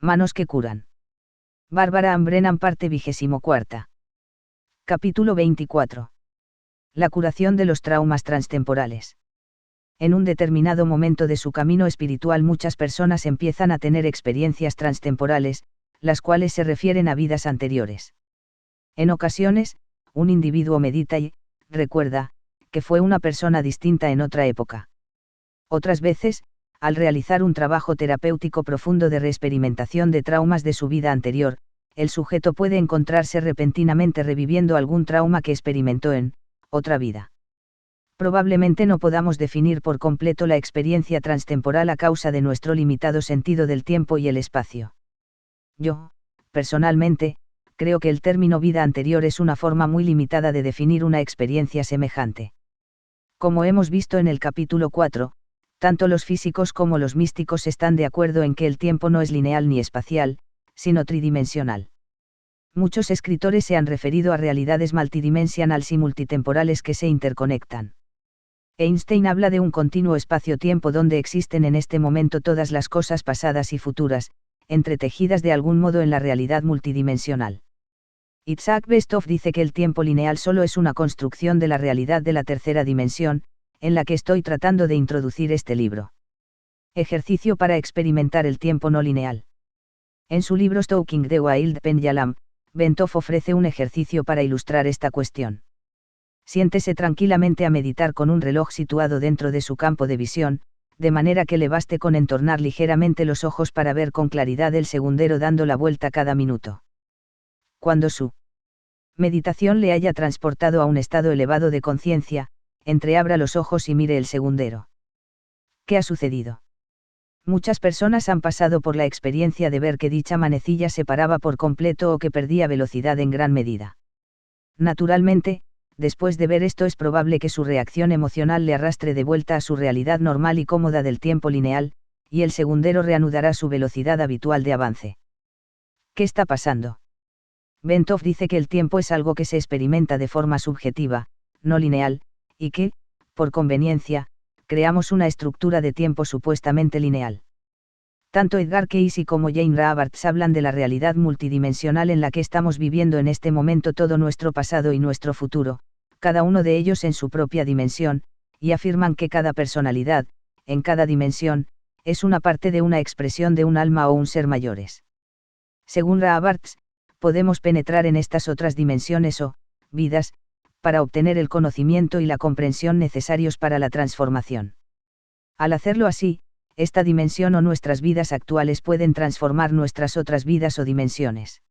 Manos que curan. Bárbara Ann Brennan, parte 24. Capítulo 24. La curación de los traumas transtemporales. En un determinado momento de su camino espiritual muchas personas empiezan a tener experiencias transtemporales, las cuales se refieren a vidas anteriores. En ocasiones, un individuo medita y recuerda que fue una persona distinta en otra época. Otras veces, al realizar un trabajo terapéutico profundo de reexperimentación de traumas de su vida anterior, el sujeto puede encontrarse repentinamente reviviendo algún trauma que experimentó en otra vida. Probablemente no podamos definir por completo la experiencia transtemporal a causa de nuestro limitado sentido del tiempo y el espacio. Yo, personalmente, creo que el término vida anterior es una forma muy limitada de definir una experiencia semejante. Como hemos visto en el capítulo 4, tanto los físicos como los místicos están de acuerdo en que el tiempo no es lineal ni espacial, sino tridimensional. Muchos escritores se han referido a realidades multidimensionales y multitemporales que se interconectan. Einstein habla de un continuo espacio-tiempo donde existen en este momento todas las cosas pasadas y futuras, entretejidas de algún modo en la realidad multidimensional. Isaac Bestov dice que el tiempo lineal solo es una construcción de la realidad de la tercera dimensión, en la que estoy tratando de introducir este libro. Ejercicio para experimentar el tiempo no lineal. En su libro Stalking the Wild Pendulum, Bentov ofrece un ejercicio para ilustrar esta cuestión. Siéntese tranquilamente a meditar con un reloj situado dentro de su campo de visión, de manera que le baste con entornar ligeramente los ojos para ver con claridad el segundero dando la vuelta cada minuto. Cuando su meditación le haya transportado a un estado elevado de conciencia, entreabra los ojos y mire el segundero. ¿Qué ha sucedido? Muchas personas han pasado por la experiencia de ver que dicha manecilla se paraba por completo o que perdía velocidad en gran medida. Naturalmente, después de ver esto es probable que su reacción emocional le arrastre de vuelta a su realidad normal y cómoda del tiempo lineal, y el segundero reanudará su velocidad habitual de avance. ¿Qué está pasando? Bentov dice que el tiempo es algo que se experimenta de forma subjetiva, no lineal, y que, por conveniencia, creamos una estructura de tiempo supuestamente lineal. Tanto Edgar Cayce como Jane Roberts hablan de la realidad multidimensional en la que estamos viviendo en este momento todo nuestro pasado y nuestro futuro, cada uno de ellos en su propia dimensión, y afirman que cada personalidad, en cada dimensión, es una parte de una expresión de un alma o un ser mayores. Según Roberts, podemos penetrar en estas otras dimensiones o vidas, para obtener el conocimiento y la comprensión necesarios para la transformación. Al hacerlo así, esta dimensión o nuestras vidas actuales pueden transformar nuestras otras vidas o dimensiones.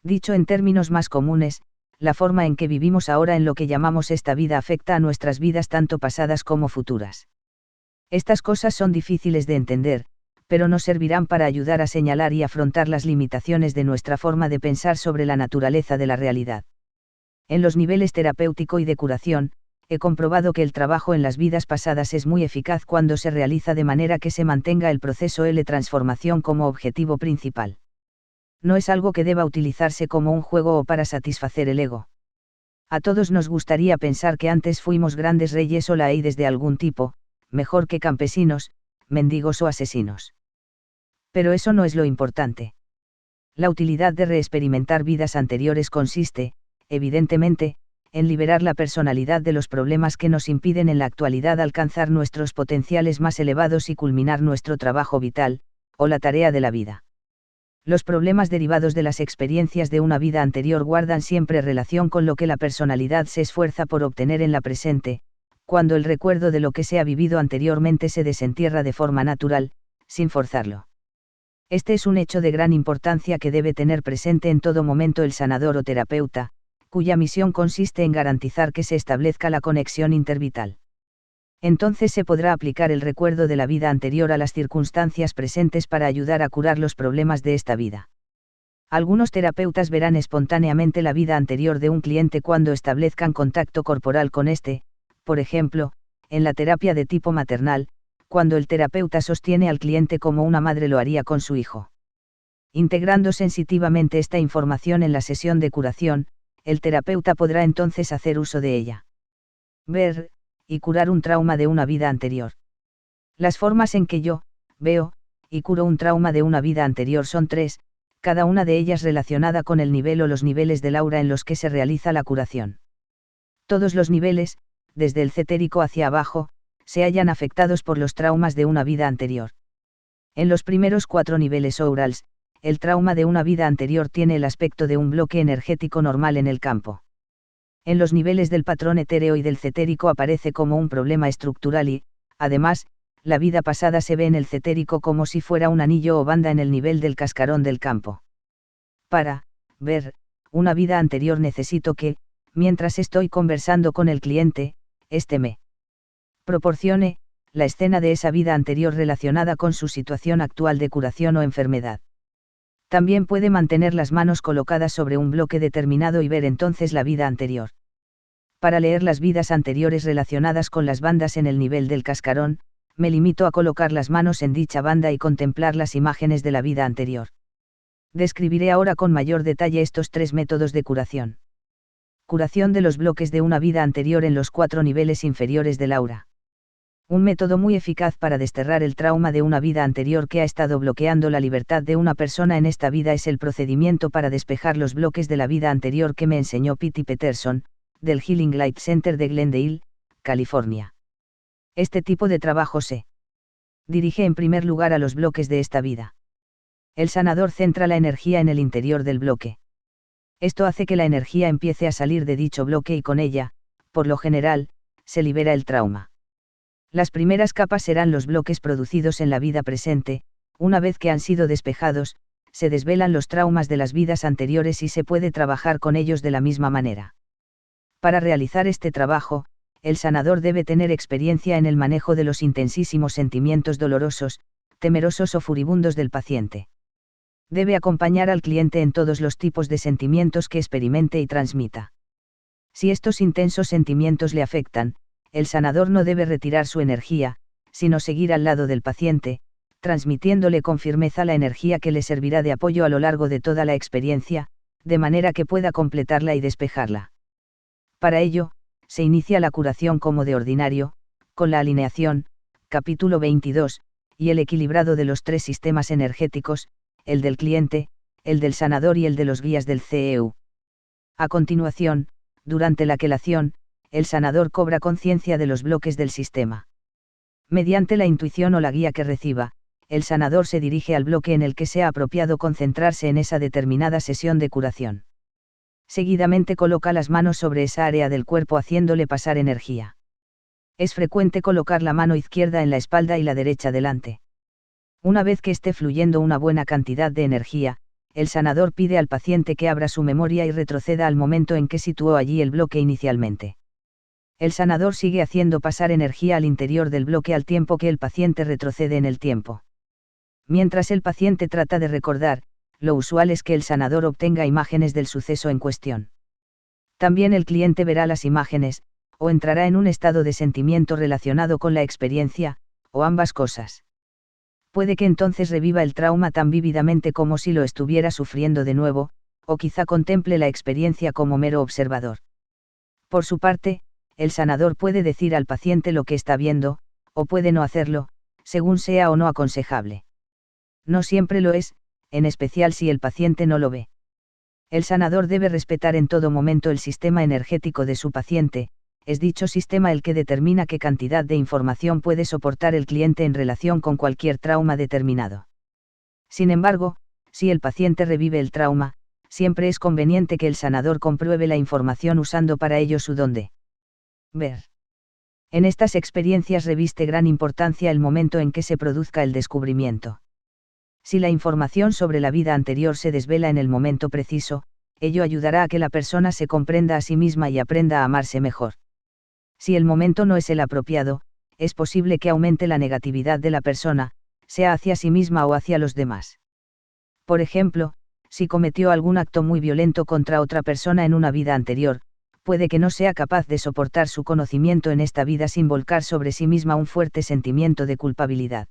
Dicho en términos más comunes, la forma en que vivimos ahora en lo que llamamos esta vida afecta a nuestras vidas tanto pasadas como futuras. Estas cosas son difíciles de entender, pero nos servirán para ayudar a señalar y afrontar las limitaciones de nuestra forma de pensar sobre la naturaleza de la realidad. En los niveles terapéutico y de curación, he comprobado que el trabajo en las vidas pasadas es muy eficaz cuando se realiza de manera que se mantenga el proceso de transformación como objetivo principal. No es algo que deba utilizarse como un juego o para satisfacer el ego. A todos nos gustaría pensar que antes fuimos grandes reyes o laídes de algún tipo, mejor que campesinos, mendigos o asesinos. Pero eso no es lo importante. La utilidad de reexperimentar vidas anteriores consiste, evidentemente, en liberar la personalidad de los problemas que nos impiden en la actualidad alcanzar nuestros potenciales más elevados y culminar nuestro trabajo vital, o la tarea de la vida. Los problemas derivados de las experiencias de una vida anterior guardan siempre relación con lo que la personalidad se esfuerza por obtener en la presente, cuando el recuerdo de lo que se ha vivido anteriormente se desentierra de forma natural, sin forzarlo. Este es un hecho de gran importancia que debe tener presente en todo momento el sanador o terapeuta, cuya misión consiste en garantizar que se establezca la conexión intervital. Entonces se podrá aplicar el recuerdo de la vida anterior a las circunstancias presentes para ayudar a curar los problemas de esta vida. Algunos terapeutas verán espontáneamente la vida anterior de un cliente cuando establezcan contacto corporal con este, por ejemplo, en la terapia de tipo maternal, cuando el terapeuta sostiene al cliente como una madre lo haría con su hijo. Integrando sensitivamente esta información en la sesión de curación, el terapeuta podrá entonces hacer uso de ella. Ver y curar un trauma de una vida anterior. Las formas en que yo veo y curo un trauma de una vida anterior. Son 3, cada una de ellas relacionada con el nivel o los niveles del aura en los que se realiza la curación. Todos los niveles, desde el cetérico hacia abajo, se hallan afectados por los traumas de una vida anterior. En los primeros 4 niveles aurals, el trauma de una vida anterior tiene el aspecto de un bloque energético normal en el campo. En los niveles del patrón etéreo y del cetérico aparece como un problema estructural y, además, la vida pasada se ve en el cetérico como si fuera un anillo o banda en el nivel del cascarón del campo. Para ver una vida anterior necesito que, mientras estoy conversando con el cliente, éste me proporcione la escena de esa vida anterior relacionada con su situación actual de curación o enfermedad. También puede mantener las manos colocadas sobre un bloque determinado y ver entonces la vida anterior. Para leer las vidas anteriores relacionadas con las bandas en el nivel del cascarón, me limito a colocar las manos en dicha banda y contemplar las imágenes de la vida anterior. Describiré ahora con mayor detalle estos 3 métodos de curación. Curación de los bloques de una vida anterior en los 4 niveles inferiores del aura. Un método muy eficaz para desterrar el trauma de una vida anterior que ha estado bloqueando la libertad de una persona en esta vida es el procedimiento para despejar los bloques de la vida anterior que me enseñó Pete Peterson, del Healing Light Center de Glendale, California. Este tipo de trabajo se dirige en primer lugar a los bloques de esta vida. El sanador centra la energía en el interior del bloque. Esto hace que la energía empiece a salir de dicho bloque y con ella, por lo general, se libera el trauma. Las primeras capas serán los bloques producidos en la vida presente. Una vez que han sido despejados, se desvelan los traumas de las vidas anteriores y se puede trabajar con ellos de la misma manera. Para realizar este trabajo, el sanador debe tener experiencia en el manejo de los intensísimos sentimientos dolorosos, temerosos o furibundos del paciente. Debe acompañar al cliente en todos los tipos de sentimientos que experimente y transmita. Si estos intensos sentimientos le afectan, el sanador no debe retirar su energía, sino seguir al lado del paciente, transmitiéndole con firmeza la energía que le servirá de apoyo a lo largo de toda la experiencia, de manera que pueda completarla y despejarla. Para ello, se inicia la curación como de ordinario, con la alineación, capítulo 22, y el equilibrado de los 3 sistemas energéticos, el del cliente, el del sanador y el de los guías del CEU. A continuación, durante la quelación, el sanador cobra conciencia de los bloques del sistema. Mediante la intuición o la guía que reciba, el sanador se dirige al bloque en el que sea apropiado concentrarse en esa determinada sesión de curación. Seguidamente coloca las manos sobre esa área del cuerpo haciéndole pasar energía. Es frecuente colocar la mano izquierda en la espalda y la derecha delante. Una vez que esté fluyendo una buena cantidad de energía, el sanador pide al paciente que abra su memoria y retroceda al momento en que situó allí el bloque inicialmente. El sanador sigue haciendo pasar energía al interior del bloque al tiempo que el paciente retrocede en el tiempo. Mientras el paciente trata de recordar, lo usual es que el sanador obtenga imágenes del suceso en cuestión. También el cliente verá las imágenes, o entrará en un estado de sentimiento relacionado con la experiencia, o ambas cosas. Puede que entonces reviva el trauma tan vívidamente como si lo estuviera sufriendo de nuevo, o quizá contemple la experiencia como mero observador. Por su parte, el sanador puede decir al paciente lo que está viendo, o puede no hacerlo, según sea o no aconsejable. No siempre lo es, en especial si el paciente no lo ve. El sanador debe respetar en todo momento el sistema energético de su paciente, es dicho sistema el que determina qué cantidad de información puede soportar el cliente en relación con cualquier trauma determinado. Sin embargo, si el paciente revive el trauma, siempre es conveniente que el sanador compruebe la información usando para ello su don de ver. En estas experiencias reviste gran importancia el momento en que se produzca el descubrimiento. Si la información sobre la vida anterior se desvela en el momento preciso, ello ayudará a que la persona se comprenda a sí misma y aprenda a amarse mejor. Si el momento no es el apropiado, es posible que aumente la negatividad de la persona, sea hacia sí misma o hacia los demás. Por ejemplo, si cometió algún acto muy violento contra otra persona en una vida anterior, puede que no sea capaz de soportar su conocimiento en esta vida sin volcar sobre sí misma un fuerte sentimiento de culpabilidad.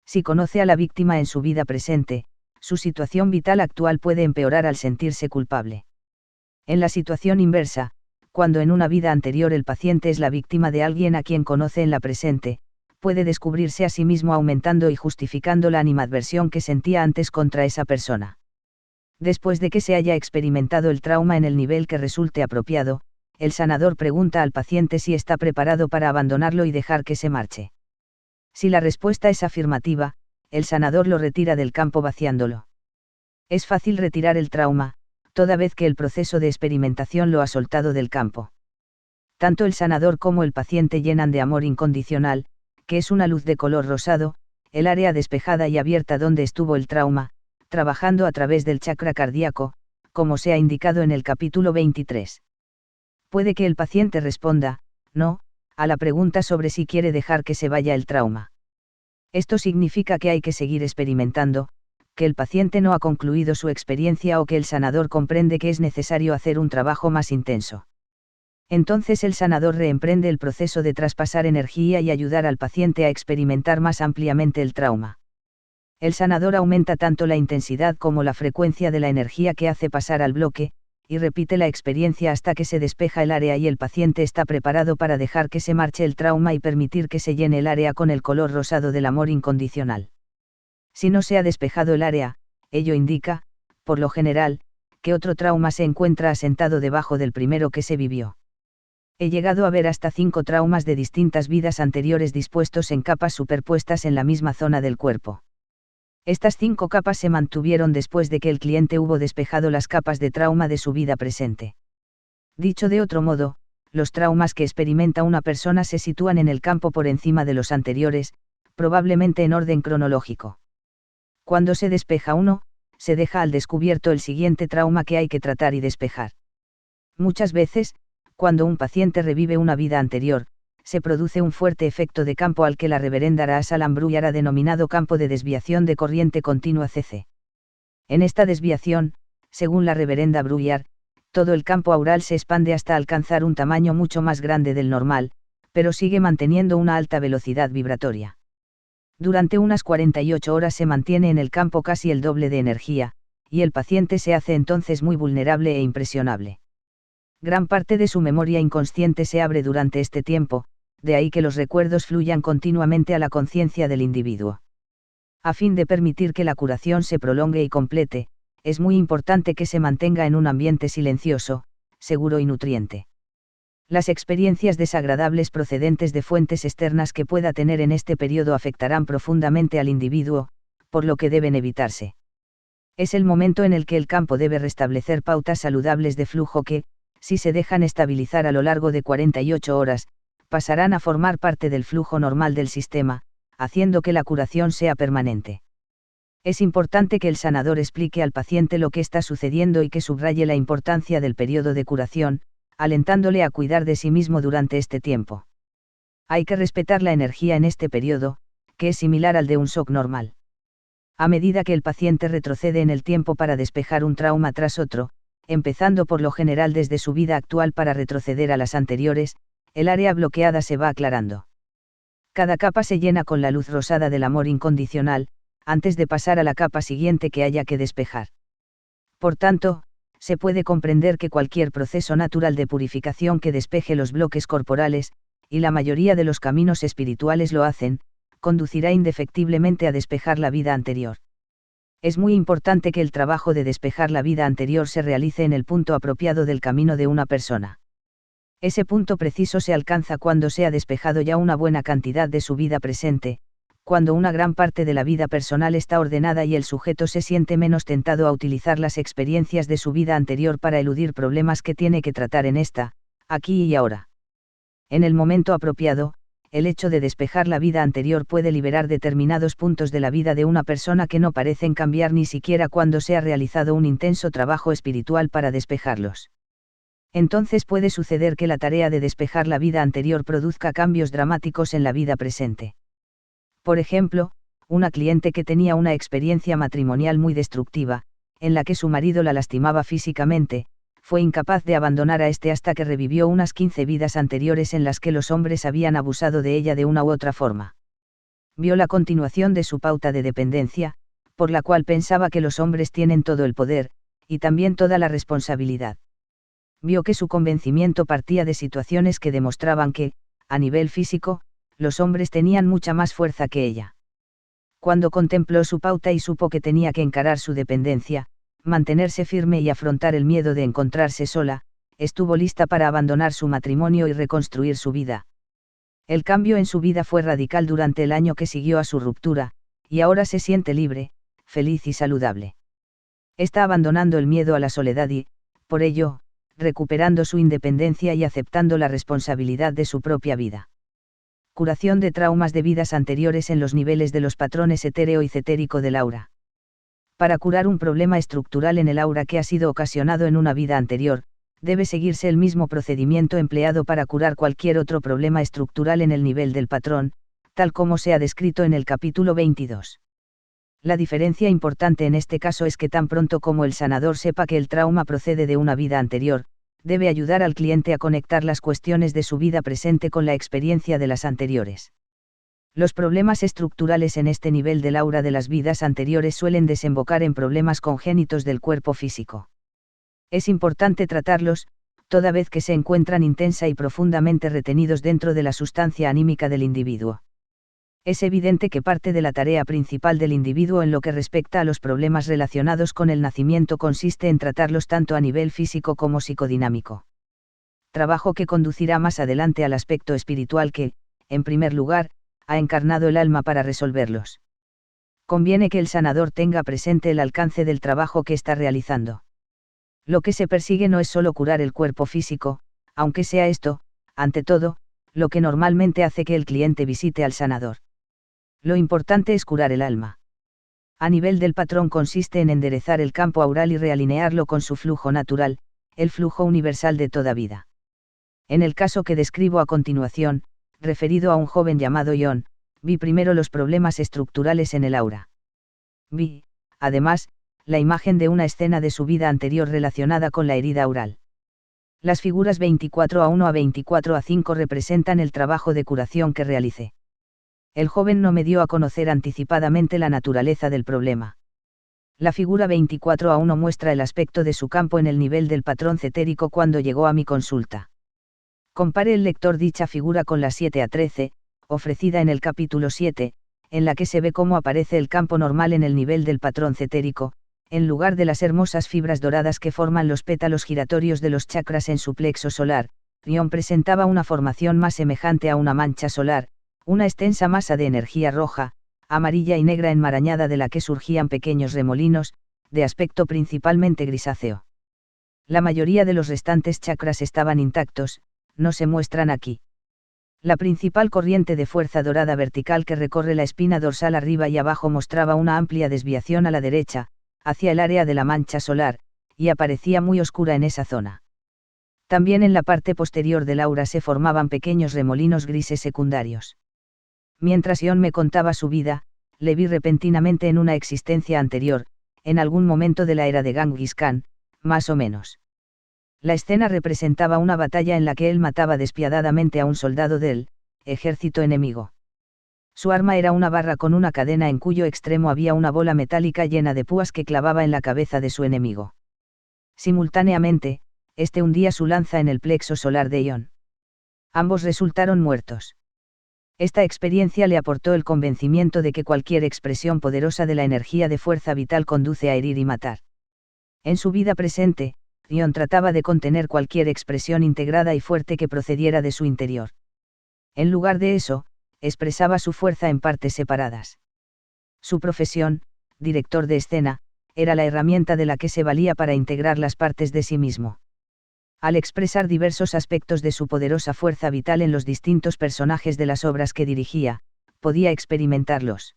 Si conoce a la víctima en su vida presente, su situación vital actual puede empeorar al sentirse culpable. En la situación inversa, cuando en una vida anterior el paciente es la víctima de alguien a quien conoce en la presente, puede descubrirse a sí mismo aumentando y justificando la animadversión que sentía antes contra esa persona. Después de que se haya experimentado el trauma en el nivel que resulte apropiado, el sanador pregunta al paciente si está preparado para abandonarlo y dejar que se marche. Si la respuesta es afirmativa, el sanador lo retira del campo vaciándolo. Es fácil retirar el trauma, toda vez que el proceso de experimentación lo ha soltado del campo. Tanto el sanador como el paciente llenan de amor incondicional, que es una luz de color rosado, el área despejada y abierta donde estuvo el trauma, trabajando a través del chakra cardíaco, como se ha indicado en el capítulo 23. Puede que el paciente responda, no, a la pregunta sobre si quiere dejar que se vaya el trauma. Esto significa que hay que seguir experimentando, que el paciente no ha concluido su experiencia o que el sanador comprende que es necesario hacer un trabajo más intenso. Entonces el sanador reemprende el proceso de traspasar energía y ayudar al paciente a experimentar más ampliamente el trauma. El sanador aumenta tanto la intensidad como la frecuencia de la energía que hace pasar al bloque, y repite la experiencia hasta que se despeja el área y el paciente está preparado para dejar que se marche el trauma y permitir que se llene el área con el color rosado del amor incondicional. Si no se ha despejado el área, ello indica, por lo general, que otro trauma se encuentra asentado debajo del primero que se vivió. He llegado a ver hasta 5 traumas de distintas vidas anteriores dispuestos en capas superpuestas en la misma zona del cuerpo. Estas 5 capas se mantuvieron después de que el cliente hubo despejado las capas de trauma de su vida presente. Dicho de otro modo, los traumas que experimenta una persona se sitúan en el campo por encima de los anteriores, probablemente en orden cronológico. Cuando se despeja uno, se deja al descubierto el siguiente trauma que hay que tratar y despejar. Muchas veces, cuando un paciente revive una vida anterior, se produce un fuerte efecto de campo al que la reverenda Raasalam Bruyar ha denominado campo de desviación de corriente continua CC. En esta desviación, según la reverenda Bruyar, todo el campo aural se expande hasta alcanzar un tamaño mucho más grande del normal, pero sigue manteniendo una alta velocidad vibratoria. Durante unas 48 horas se mantiene en el campo casi el doble de energía, y el paciente se hace entonces muy vulnerable e impresionable. Gran parte de su memoria inconsciente se abre durante este tiempo, de ahí que los recuerdos fluyan continuamente a la conciencia del individuo. A fin de permitir que la curación se prolongue y complete, es muy importante que se mantenga en un ambiente silencioso, seguro y nutriente. Las experiencias desagradables procedentes de fuentes externas que pueda tener en este periodo afectarán profundamente al individuo, por lo que deben evitarse. Es el momento en el que el campo debe restablecer pautas saludables de flujo que, si se dejan estabilizar a lo largo de 48 horas, pasarán a formar parte del flujo normal del sistema, haciendo que la curación sea permanente. Es importante que el sanador explique al paciente lo que está sucediendo y que subraye la importancia del periodo de curación, alentándole a cuidar de sí mismo durante este tiempo. Hay que respetar la energía en este periodo, que es similar al de un shock normal. A medida que el paciente retrocede en el tiempo para despejar un trauma tras otro, empezando por lo general desde su vida actual para retroceder a las anteriores, el área bloqueada se va aclarando. Cada capa se llena con la luz rosada del amor incondicional, antes de pasar a la capa siguiente que haya que despejar. Por tanto, se puede comprender que cualquier proceso natural de purificación que despeje los bloques corporales, y la mayoría de los caminos espirituales lo hacen, conducirá indefectiblemente a despejar la vida anterior. Es muy importante que el trabajo de despejar la vida anterior se realice en el punto apropiado del camino de una persona. Ese punto preciso se alcanza cuando se ha despejado ya una buena cantidad de su vida presente, cuando una gran parte de la vida personal está ordenada y el sujeto se siente menos tentado a utilizar las experiencias de su vida anterior para eludir problemas que tiene que tratar en esta, aquí y ahora. En el momento apropiado, el hecho de despejar la vida anterior puede liberar determinados puntos de la vida de una persona que no parecen cambiar ni siquiera cuando se ha realizado un intenso trabajo espiritual para despejarlos. Entonces puede suceder que la tarea de despejar la vida anterior produzca cambios dramáticos en la vida presente. Por ejemplo, una cliente que tenía una experiencia matrimonial muy destructiva, en la que su marido la lastimaba físicamente, fue incapaz de abandonar a este hasta que revivió unas 15 vidas anteriores en las que los hombres habían abusado de ella de una u otra forma. Vio la continuación de su pauta de dependencia, por la cual pensaba que los hombres tienen todo el poder, y también toda la responsabilidad. Vio que su convencimiento partía de situaciones que demostraban que, a nivel físico, los hombres tenían mucha más fuerza que ella. Cuando contempló su pauta y supo que tenía que encarar su dependencia, mantenerse firme y afrontar el miedo de encontrarse sola, estuvo lista para abandonar su matrimonio y reconstruir su vida. El cambio en su vida fue radical durante el año que siguió a su ruptura, y ahora se siente libre, feliz y saludable. Está abandonando el miedo a la soledad y, por ello, recuperando su independencia y aceptando la responsabilidad de su propia vida. Curación de traumas de vidas anteriores en los niveles de los patrones etéreo y cetérico del aura. Para curar un problema estructural en el aura que ha sido ocasionado en una vida anterior, debe seguirse el mismo procedimiento empleado para curar cualquier otro problema estructural en el nivel del patrón, tal como se ha descrito en el capítulo 22. La diferencia importante en este caso es que tan pronto como el sanador sepa que el trauma procede de una vida anterior, debe ayudar al cliente a conectar las cuestiones de su vida presente con la experiencia de las anteriores. Los problemas estructurales en este nivel del aura de las vidas anteriores suelen desembocar en problemas congénitos del cuerpo físico. Es importante tratarlos, toda vez que se encuentran intensa y profundamente retenidos dentro de la sustancia anímica del individuo. Es evidente que parte de la tarea principal del individuo en lo que respecta a los problemas relacionados con el nacimiento consiste en tratarlos tanto a nivel físico como psicodinámico. Trabajo que conducirá más adelante al aspecto espiritual que, en primer lugar, ha encarnado el alma para resolverlos. Conviene que el sanador tenga presente el alcance del trabajo que está realizando. Lo que se persigue no es solo curar el cuerpo físico, aunque sea esto, ante todo, lo que normalmente hace que el cliente visite al sanador. Lo importante es curar el alma. A nivel del patrón consiste en enderezar el campo aural y realinearlo con su flujo natural, el flujo universal de toda vida. En el caso que describo a continuación, referido a un joven llamado John, vi primero los problemas estructurales en el aura. Vi, además, la imagen de una escena de su vida anterior relacionada con la herida aural. Las figuras 24:1 a 24:5 representan el trabajo de curación que realicé. El joven no me dio a conocer anticipadamente la naturaleza del problema. La figura 24:1 muestra el aspecto de su campo en el nivel del patrón cetérico cuando llegó a mi consulta. Compare el lector dicha figura con la 7:13, ofrecida en el capítulo 7, en la que se ve cómo aparece el campo normal en el nivel del patrón cetérico, en lugar de las hermosas fibras doradas que forman los pétalos giratorios de los chakras en su plexo solar. John presentaba una formación más semejante a una mancha solar, una extensa masa de energía roja, amarilla y negra enmarañada de la que surgían pequeños remolinos, de aspecto principalmente grisáceo. La mayoría de los restantes chakras estaban intactos, no se muestran aquí. La principal corriente de fuerza dorada vertical que recorre la espina dorsal arriba y abajo mostraba una amplia desviación a la derecha, hacia el área de la mancha solar, y aparecía muy oscura en esa zona. También en la parte posterior del aura se formaban pequeños remolinos grises secundarios. Mientras John me contaba su vida, le vi repentinamente en una existencia anterior, en algún momento de la era de Genghis Khan, más o menos. La escena representaba una batalla en la que él mataba despiadadamente a un soldado del ejército enemigo. Su arma era una barra con una cadena en cuyo extremo había una bola metálica llena de púas que clavaba en la cabeza de su enemigo. Simultáneamente, este hundía su lanza en el plexo solar de John. Ambos resultaron muertos. Esta experiencia le aportó el convencimiento de que cualquier expresión poderosa de la energía de fuerza vital conduce a herir y matar. En su vida presente, John trataba de contener cualquier expresión integrada y fuerte que procediera de su interior. En lugar de eso, expresaba su fuerza en partes separadas. Su profesión, director de escena, era la herramienta de la que se valía para integrar las partes de sí mismo. Al expresar diversos aspectos de su poderosa fuerza vital en los distintos personajes de las obras que dirigía, podía experimentarlos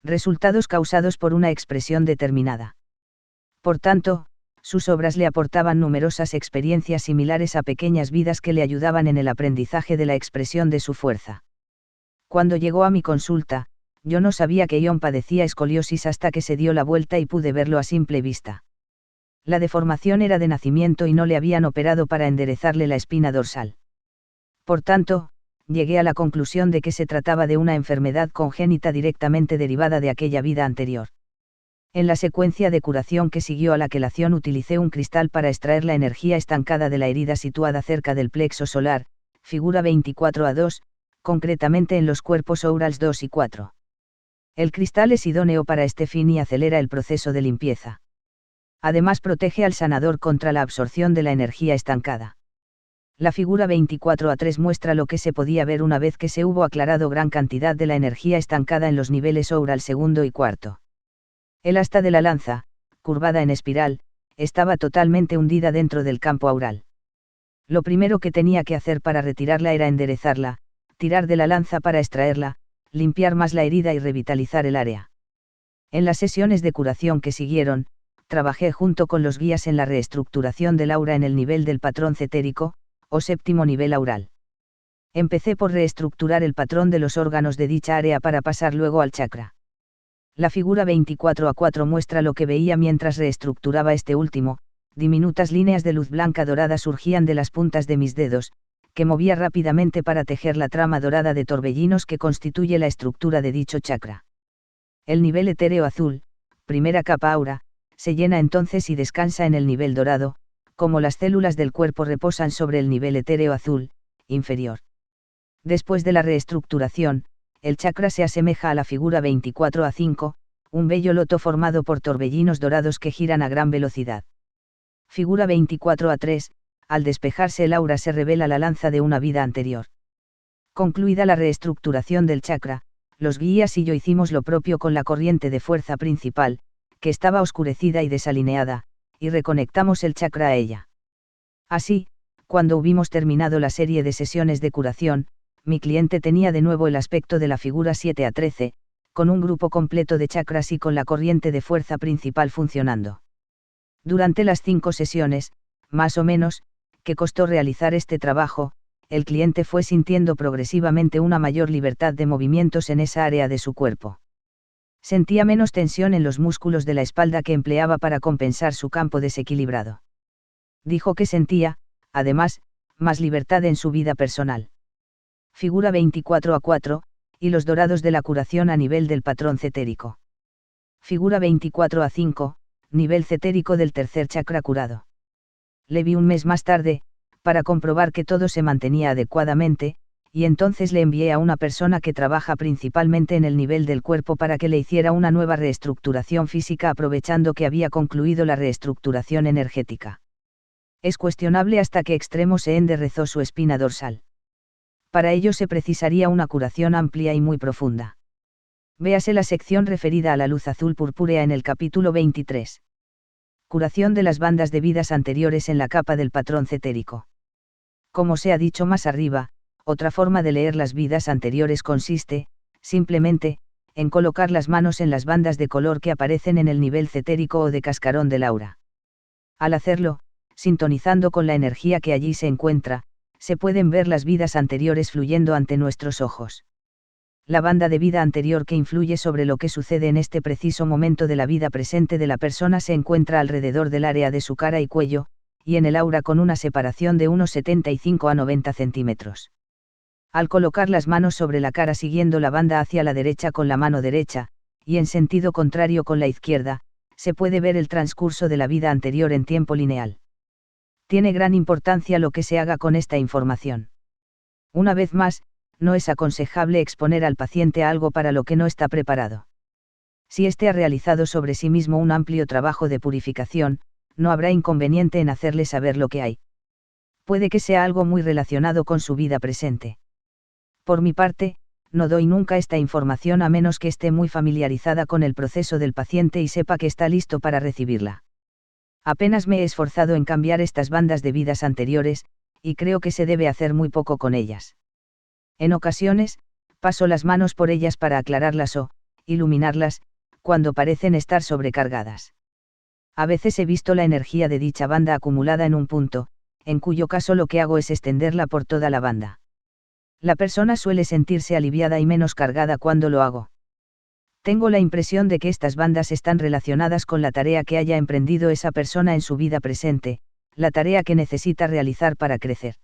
resultados causados por una expresión determinada. Por tanto, sus obras le aportaban numerosas experiencias similares a pequeñas vidas que le ayudaban en el aprendizaje de la expresión de su fuerza. Cuando llegó a mi consulta, yo no sabía que John padecía escoliosis hasta que se dio la vuelta y pude verlo a simple vista. La deformación era de nacimiento y no le habían operado para enderezarle la espina dorsal. Por tanto, llegué a la conclusión de que se trataba de una enfermedad congénita directamente derivada de aquella vida anterior. En la secuencia de curación que siguió a la quelación utilicé un cristal para extraer la energía estancada de la herida situada cerca del plexo solar, figura 24:2, concretamente en los cuerpos Aurals 2 y 4. El cristal es idóneo para este fin y acelera el proceso de limpieza. Además protege al sanador contra la absorción de la energía estancada. La figura 24a3 muestra lo que se podía ver una vez que se hubo aclarado gran cantidad de la energía estancada en los niveles Aural segundo y cuarto. El asta de la lanza, curvada en espiral, estaba totalmente hundida dentro del campo aural. Lo primero que tenía que hacer para retirarla era enderezarla, tirar de la lanza para extraerla, limpiar más la herida y revitalizar el área. En las sesiones de curación que siguieron, trabajé junto con los guías en la reestructuración del aura en el nivel del patrón cetérico, o séptimo nivel aural. Empecé por reestructurar el patrón de los órganos de dicha área para pasar luego al chakra. La figura 24a4 muestra lo que veía mientras reestructuraba este último. Diminutas líneas de luz blanca dorada surgían de las puntas de mis dedos, que movía rápidamente para tejer la trama dorada de torbellinos que constituye la estructura de dicho chakra. El nivel etéreo azul, primera capa aura, se llena entonces y descansa en el nivel dorado, como las células del cuerpo reposan sobre el nivel etéreo azul, inferior. Después de la reestructuración, el chakra se asemeja a la figura 24a5, un bello loto formado por torbellinos dorados que giran a gran velocidad. Figura 24a3, al despejarse el aura se revela la lanza de una vida anterior. Concluida la reestructuración del chakra, los guías y yo hicimos lo propio con la corriente de fuerza principal, que estaba oscurecida y desalineada, y reconectamos el chakra a ella. Así, cuando hubimos terminado la serie de sesiones de curación, mi cliente tenía de nuevo el aspecto de la figura 7a13, con un grupo completo de chakras y con la corriente de fuerza principal funcionando. Durante las 5 sesiones, más o menos, que costó realizar este trabajo, el cliente fue sintiendo progresivamente una mayor libertad de movimientos en esa área de su cuerpo. Sentía menos tensión en los músculos de la espalda que empleaba para compensar su campo desequilibrado. Dijo que sentía, además, más libertad en su vida personal. Figura 24a4, y los dorados de la curación a nivel del patrón cetérico. Figura 24a5, nivel cetérico del tercer chakra curado. Le vi un mes más tarde, para comprobar que todo se mantenía adecuadamente, y entonces le envié a una persona que trabaja principalmente en el nivel del cuerpo para que le hiciera una nueva reestructuración física aprovechando que había concluido la reestructuración energética. Es cuestionable hasta qué extremo se enderezó su espina dorsal. Para ello se precisaría una curación amplia y muy profunda. Véase la sección referida a la luz azul purpúrea en el capítulo 23. Curación de las bandas de vidas anteriores en la capa del patrón cetérico. Como se ha dicho más arriba, otra forma de leer las vidas anteriores consiste, simplemente, en colocar las manos en las bandas de color que aparecen en el nivel cetérico o de cascarón del aura. Al hacerlo, sintonizando con la energía que allí se encuentra, se pueden ver las vidas anteriores fluyendo ante nuestros ojos. La banda de vida anterior que influye sobre lo que sucede en este preciso momento de la vida presente de la persona se encuentra alrededor del área de su cara y cuello, y en el aura con una separación de unos 75 a 90 centímetros. Al colocar las manos sobre la cara siguiendo la banda hacia la derecha con la mano derecha, y en sentido contrario con la izquierda, se puede ver el transcurso de la vida anterior en tiempo lineal. Tiene gran importancia lo que se haga con esta información. Una vez más, no es aconsejable exponer al paciente a algo para lo que no está preparado. Si éste ha realizado sobre sí mismo un amplio trabajo de purificación, no habrá inconveniente en hacerle saber lo que hay. Puede que sea algo muy relacionado con su vida presente. Por mi parte, no doy nunca esta información a menos que esté muy familiarizada con el proceso del paciente y sepa que está listo para recibirla. Apenas me he esforzado en cambiar estas bandas de vidas anteriores, y creo que se debe hacer muy poco con ellas. En ocasiones, paso las manos por ellas para aclararlas o iluminarlas, cuando parecen estar sobrecargadas. A veces he visto la energía de dicha banda acumulada en un punto, en cuyo caso lo que hago es extenderla por toda la banda. La persona suele sentirse aliviada y menos cargada cuando lo hago. Tengo la impresión de que estas bandas están relacionadas con la tarea que haya emprendido esa persona en su vida presente, la tarea que necesita realizar para crecer.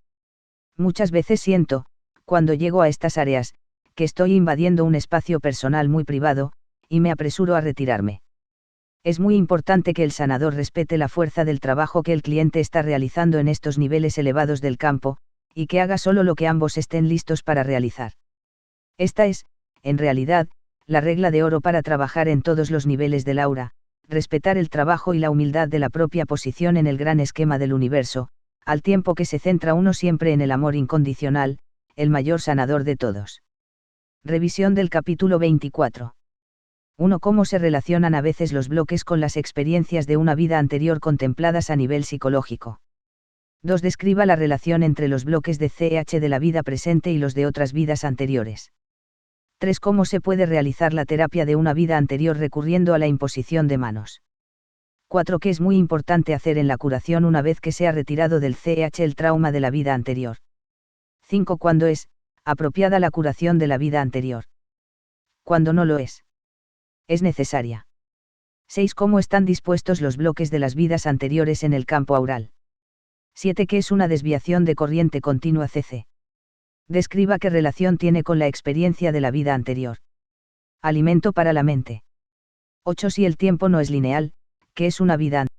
Muchas veces siento, cuando llego a estas áreas, que estoy invadiendo un espacio personal muy privado, y me apresuro a retirarme. Es muy importante que el sanador respete la fuerza del trabajo que el cliente está realizando en estos niveles elevados del campo, y que haga solo lo que ambos estén listos para realizar. Esta es, en realidad, la regla de oro para trabajar en todos los niveles del aura, respetar el trabajo y la humildad de la propia posición en el gran esquema del universo, al tiempo que se centra uno siempre en el amor incondicional, el mayor sanador de todos. Revisión del capítulo 24. 1. Cómo se relacionan a veces los bloques con las experiencias de una vida anterior contempladas a nivel psicológico. 2. Describa la relación entre los bloques de CH de la vida presente y los de otras vidas anteriores. 3. Cómo se puede realizar la terapia de una vida anterior recurriendo a la imposición de manos. 4. Qué es muy importante hacer en la curación una vez que se ha retirado del CH el trauma de la vida anterior. 5. Cuándo es apropiada la curación de la vida anterior. Cuando no lo es. Es necesaria. 6. Cómo están dispuestos los bloques de las vidas anteriores en el campo aural. 7. ¿Qué es una desviación de corriente continua CC? Describa qué relación tiene con la experiencia de la vida anterior. Alimento para la mente. 8. Si el tiempo no es lineal, ¿qué es una vida anterior?